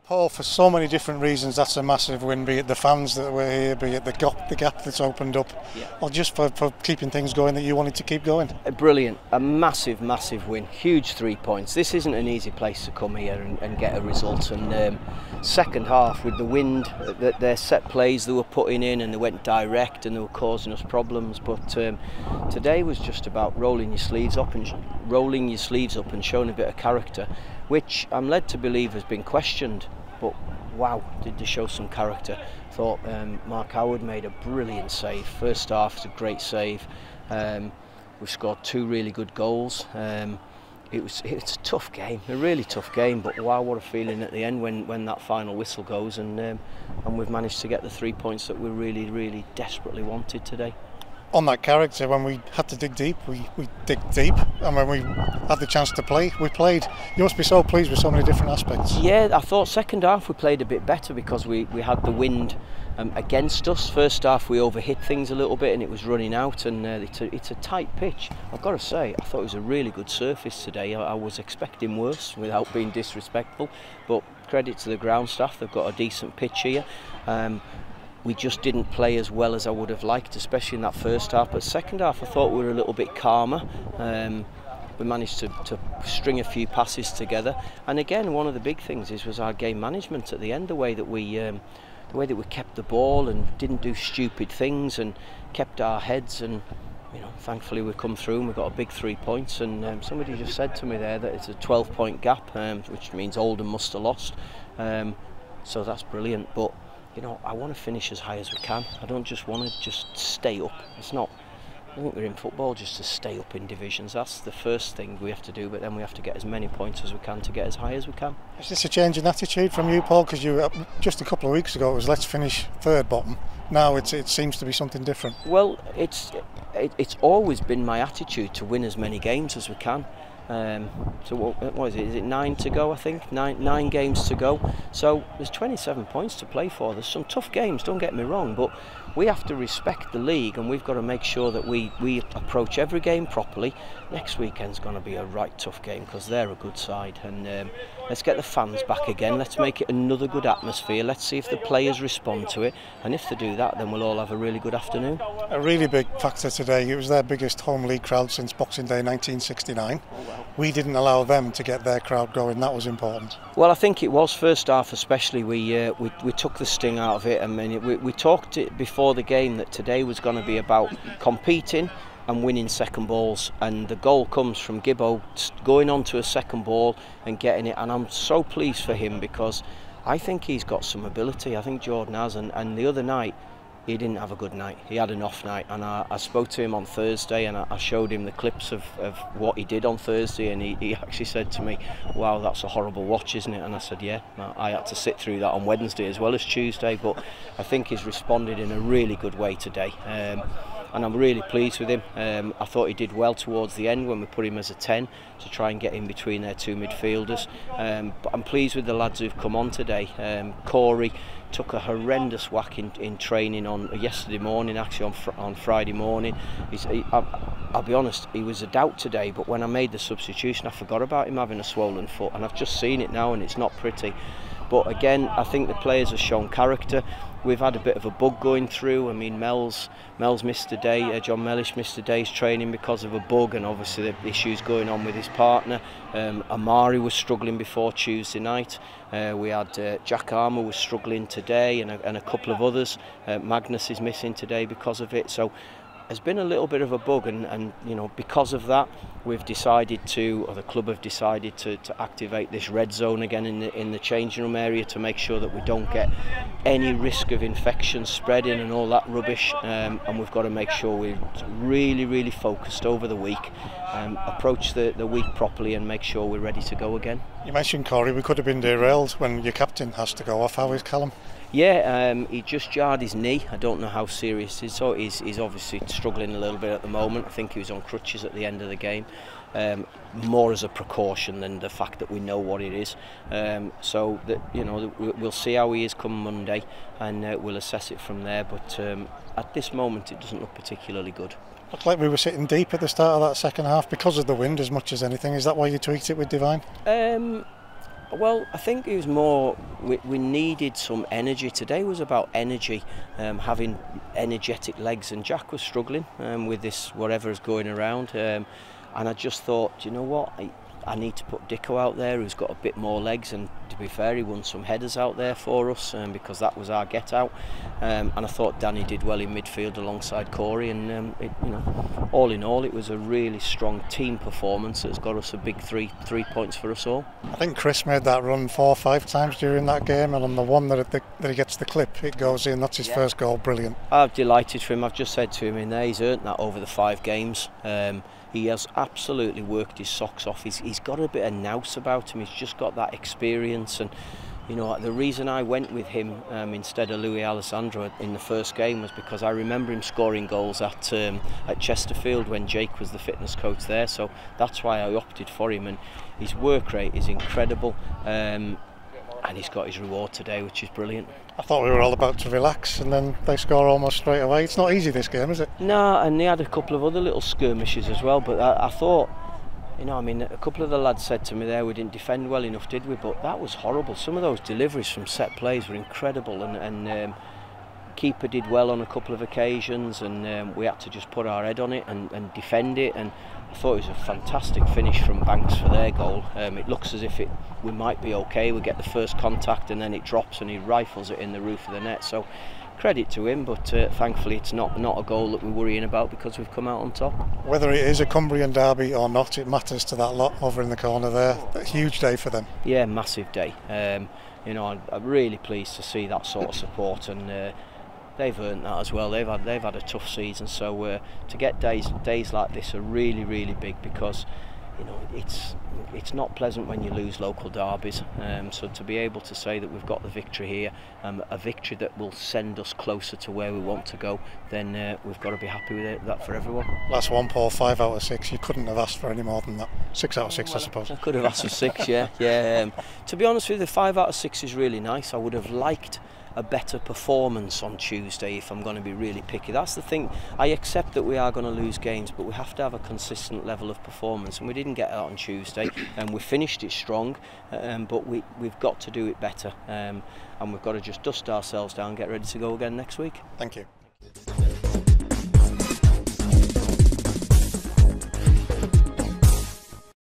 Paul, for so many different reasons, that's a massive win, be it the fans that were here, be it the gap that's opened up, or just for keeping things going that you wanted to keep going. Brilliant, a massive, massive win, huge 3 points. This isn't an easy place to come here and get a result, and second half with the wind, their set plays they were putting in and they went direct and they were causing us problems, but today was just about rolling your sleeves up and showing a bit of character, which I'm led to believe has been questioned. But wow, did they show some character. Thought Mark Howard made a brilliant save. First half was a great save. We scored 2 really good goals. It's a tough game, a really tough game, but wow, what a feeling at the end when that final whistle goes, and we've managed to get the 3 points that we really desperately wanted today. On that character, when we had to dig deep, we dig deep, and when we had the chance to play, we played. You must be so pleased with so many different aspects. Yeah, I thought second half we played a bit better because we had the wind against us. First half we overhit things a little bit and it was running out, and it's a tight pitch. I've got to say, I thought it was a really good surface today. I was expecting worse without being disrespectful, but credit to the ground staff, they've got a decent pitch here. We just didn't play as well as I would have liked, especially in that first half. But second half, I thought we were a little bit calmer. We managed to string a few passes together. And again, one of the big things was our game management at the end. The way that we kept the ball and didn't do stupid things and kept our heads. And thankfully we come through and we got a big 3 points. And somebody just said to me there that it's a 12-point gap, which means Oldham must have lost. So that's brilliant. But I want to finish as high as we can. I don't just want to stay up. I think we're in football just to stay up in divisions. That's the first thing we have to do, but then we have to get as many points as we can to get as high as we can. Is this a change in attitude from you, Paul? Because you just a couple of weeks ago it was let's finish third bottom. Now it seems to be something different. Well, it's always been my attitude to win as many games as we can. So what is it? Is it 9 to go? I think nine games to go. So there's 27 points to play for. There's some tough games. Don't get me wrong, but we have to respect the league, and we've got to make sure that we approach every game properly. Next weekend's going to be a right tough game because they're a good side, and let's get the fans back again. Let's make it another good atmosphere. Let's see if the players respond to it, and if they do that, then we'll all have a really good afternoon. A really big factor today. It was their biggest home league crowd since Boxing Day 1969. Oh, wow. We didn't allow them to get their crowd going. That was important. Well, I think it was first half especially. We took the sting out of it. I mean, we talked it before the game that today was going to be about competing and winning second balls, and the goal comes from Gibbo going on to a second ball and getting it, and I'm so pleased for him because I think he's got some ability. I think Jordan has, and the other night he didn't have a good night. He had an off night, and I spoke to him on Thursday and I showed him the clips of what he did on Thursday, and he actually said to me, wow, that's a horrible watch, isn't it? And I said, yeah, I had to sit through that on Wednesday as well as Tuesday, but I think he's responded in a really good way today. And I'm really pleased with him. I thought he did well towards the end when we put him as a 10 to try and get in between their 2 midfielders. But I'm pleased with the lads who've come on today. Corey took a horrendous whack in training on yesterday morning, actually on Friday morning. I'll be honest, he was a doubt today, but when I made the substitution I forgot about him having a swollen foot, and I've just seen it now and it's not pretty. But again, I think the players have shown character. We've had a bit of a bug going through. I mean, Mel's missed a day, John Mellish missed a day's training because of a bug, and obviously the issues going on with his partner. Amari was struggling before Tuesday night. We had Jack Armour was struggling today, and a couple of others. Magnus is missing today because of it. So there's been a little bit of a bug, and because of that we've decided to, or the club have decided to activate this red zone again in the changing room area to make sure that we don't get any risk of infection spreading and all that rubbish, and we've got to make sure we're really focused over the week, approach the week properly and make sure we're ready to go again. You mentioned Corey, we could have been derailed when your captain has to go off. How is Callum? Yeah, he just jarred his knee. I don't know how serious it is, so he's obviously struggling a little bit at the moment. I think he was on crutches at the end of the game, more as a precaution than the fact that we know what it is. So that we'll see how he is come Monday, and we'll assess it from there. But at this moment, it doesn't look particularly good. Looked like we were sitting deep at the start of that second half because of the wind as much as anything. Is that why you tweaked it with Divine? Well, I think it was more, we needed some energy. Today was about energy, having energetic legs, and Jack was struggling with this whatever is going around, and I just thought, you know what, I need to put Dicko out there who's got a bit more legs, and to be fair, he won some headers out there for us because that was our get out, and I thought Danny did well in midfield alongside Corey, and all in all it was a really strong team performance that's got us a big three points for us all. I think Chris made that run 4 or 5 times during that game, and on the one that he gets the clip, it goes in. That's his first goal. Brilliant. I'm delighted for him. I've just said to him in there, he's earned that over the 5 games. He has absolutely worked his socks off. He's got a bit of nous about him. He's just got that experience, and the reason I went with him instead of Louis Alessandro in the first game was because I remember him scoring goals at Chesterfield when Jake was the fitness coach there. So that's why I opted for him, and his work rate is incredible, and he's got his reward today, which is brilliant. I thought we were all about to relax, and then they score almost straight away. It's not easy, this game, is it? No, and they had a couple of other little skirmishes as well, but I thought, a couple of the lads said to me there, we didn't defend well enough, did we? But that was horrible. Some of those deliveries from set plays were incredible, and keeper did well on a couple of occasions, and we had to just put our head on it and defend it, and I thought it was a fantastic finish from Banks for their goal. It looks as if we might be okay. We get the first contact and then it drops and he rifles it in the roof of the net. So credit to him, but thankfully it's not a goal that we're worrying about because we've come out on top. Whether it is a Cumbrian derby or not, it matters to that lot over in the corner there. A huge day for them. Yeah, massive day. I'm really pleased to see that sort of support, and they've earned that as well. They've had a tough season, so to get days like this are really, really big, because it's not pleasant when you lose local derbies. So to be able to say that we've got the victory here, a victory that will send us closer to where we want to go, then we've got to be happy with it, that for everyone. Last one, Paul, 5 out of 6. You couldn't have asked for any more than that. 6 out of 6, I suppose. I could have asked for 6, yeah. To be honest with you, the 5 out of 6 is really nice. I would have liked a better performance on Tuesday if I'm going to be really picky. That's the thing. I accept that we are going to lose games, but we have to have a consistent level of performance, and we didn't get that on Tuesday, and we finished it strong, but we've got to do it better, and we've got to just dust ourselves down and get ready to go again next week. Thank you.